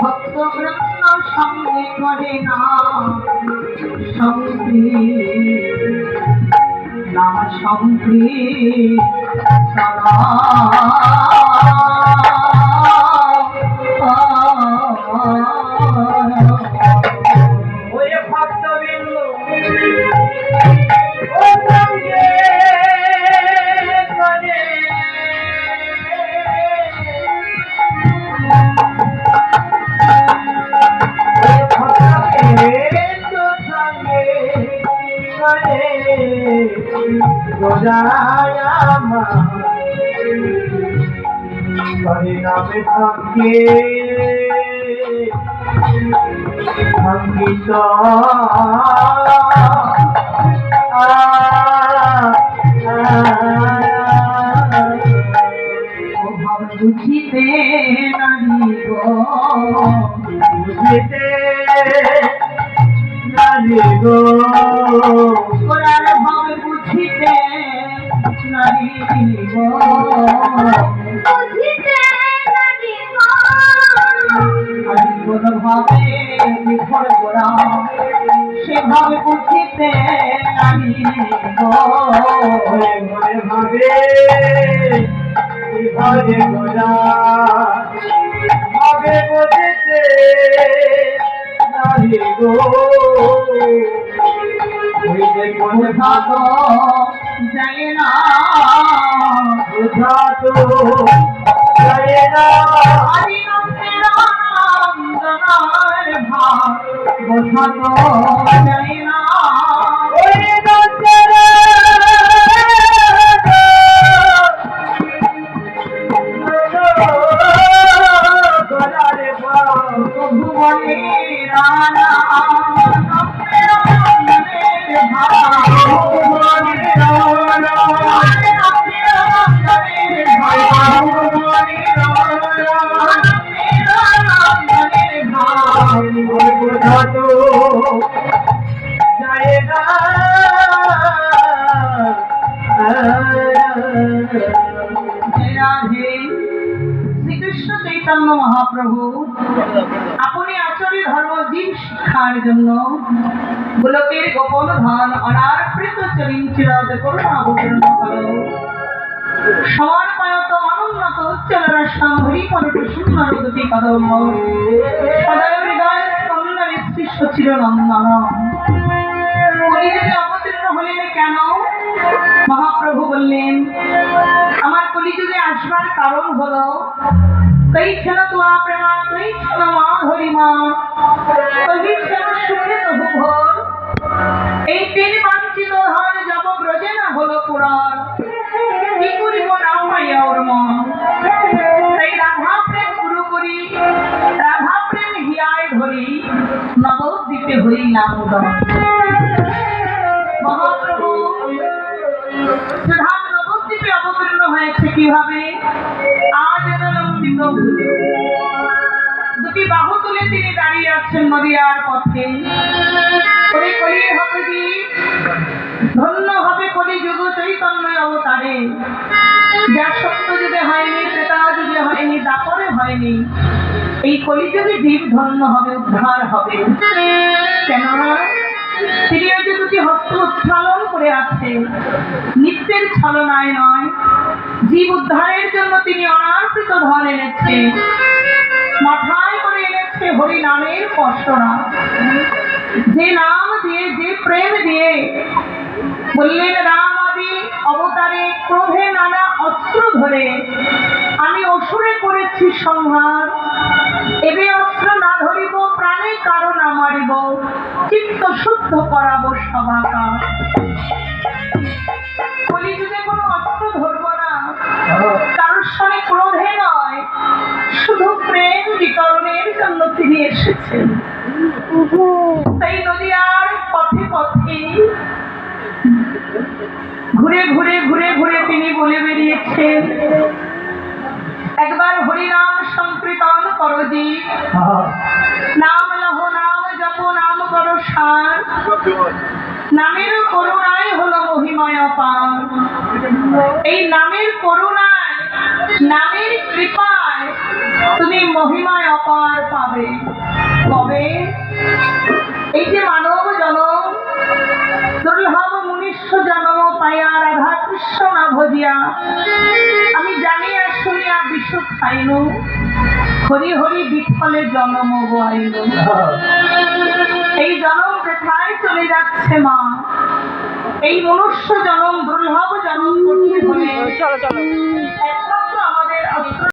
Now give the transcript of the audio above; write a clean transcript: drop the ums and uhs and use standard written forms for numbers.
ভক্তবৃন্দ সঙ্গে করে না সঙ্গে নাম সঙ্গে সদা নামে থাকে সঙ্গীত বুঝিতে নারী গো বুঝিতে নারী গো ওরার ভাবে বুঝিতে নারী গো বুঝিতে নারী গো আমি কোনভাবে বিফল করা সেভাবে বুঝিতে নারী গো মনে ভাবে বিফলে করা ভাবে বুঝিতে নারী গো বোঝা তো যায় না বোঝা তো যায় না বোঝা তো যায় না ভুবনে রানা শ্রীকৃষ্ণ চৈতন্য মহাপ্রভু আপনি আচরী ধর্ম জীব শিক্ষার জন্য গোলকের গোপন ধন অনার্পৃত চরিঞ্চিরাদ করুণা অবতীর্ণ করো সমর্পয়ত অনুন্নত উচ্চলরা সাম্ভরি পরটু সুন্দর দুটি কদম সদয় হৃদয় স্পন্দনে সৃষ্ট চিরনন্দন কলিযুগে অবতীর্ণ হলেন কেন? মহাপ্রভু বললেন আমার কলিযুগে আসবার কারণ হলো কই ছিল তোমা প্রেমা কই ছিল মা হরিমা কই ছিল সুখে তবু ভোর এই তিন বাঞ্ছিত ধন জপ ব্রজে না হলো পুরাণ কি করিব না মাইয়া ওর মন তাই রাধা প্রেম গুরু করি রাধা প্রেম হিয়ায় ধরি নবদ্বীপে হইলাম মহাপ্রভু সুধাম নবদ্বীপে অবতীর্ণ হয়েছে কিভাবে? আজ লম্বিত দুটি বাহু তুলে তিনি দাঁড়িয়ে আছেন নদিয়ার পথে। কলি হবে কি ধন্য হবে কলিযুগ চৈতন্য অবতারে, যা সত্য যুগে হয়নি, ত্রেতা যুগে হয়নি, দাপরে হয়নি। এই কলিযুগে জীব ধন্য হবে, উদ্ধার হবে। কেননা তিনি ওই যে দুটি হস্ত উচ্চালন করে আছে, নিত্যের ছলনায় নয়, জীব উদ্ধারের জন্য তিনি অনার্পিত ধন এনেছে, মাথায় করে এনেছে হরি নামের পশরা। যে নাম দিয়ে, যে প্রেম দিয়ে বললেন রাম আদি অবতারে ক্রোধে নানা অস্ত্র ধরে আমি অসুরে করেছি সংহার, এবে অস্ত্র না ধরিব প্রাণে কারণ আমারিব, চিত্ত শুদ্ধ করাবো সবাকার। কলিযুগে কোনো অস্ত্র ধরব না, কারোর সঙ্গে ক্রোধে নয়, শুধু প্রেম বিতরণের জন্য তিনি এসেছেন। তাই নদিয়ার পথে পথে ঘুরে ঘুরে ঘুরে ঘুরে তিনি বলে বেরিয়েছেন, একবার হরিনাম সংকীর্তন করো জি, নাম লহ নাম জপ নাম করো সার, নামের করুণায় হলো মহিময় অপার। এই নামের করুণায়, নামের কৃপায় তুমি মহিমায় অপার পাবে। কবে? এই যে মানব জনম, দুর্লভ মনুষ্য জনম পাইয়া রাধা কৃষ্ণ না ভজিয়া আমি জানিয়া শুনিয়া বিষ খাইনু, হরি হরি বিফলে জনম গোয়াইনু। এই জনম কোথায় চলে যাচ্ছে মা? এই মনুষ্য জনম, দুর্লভ জনম করতে হলে একমাত্র আমাদের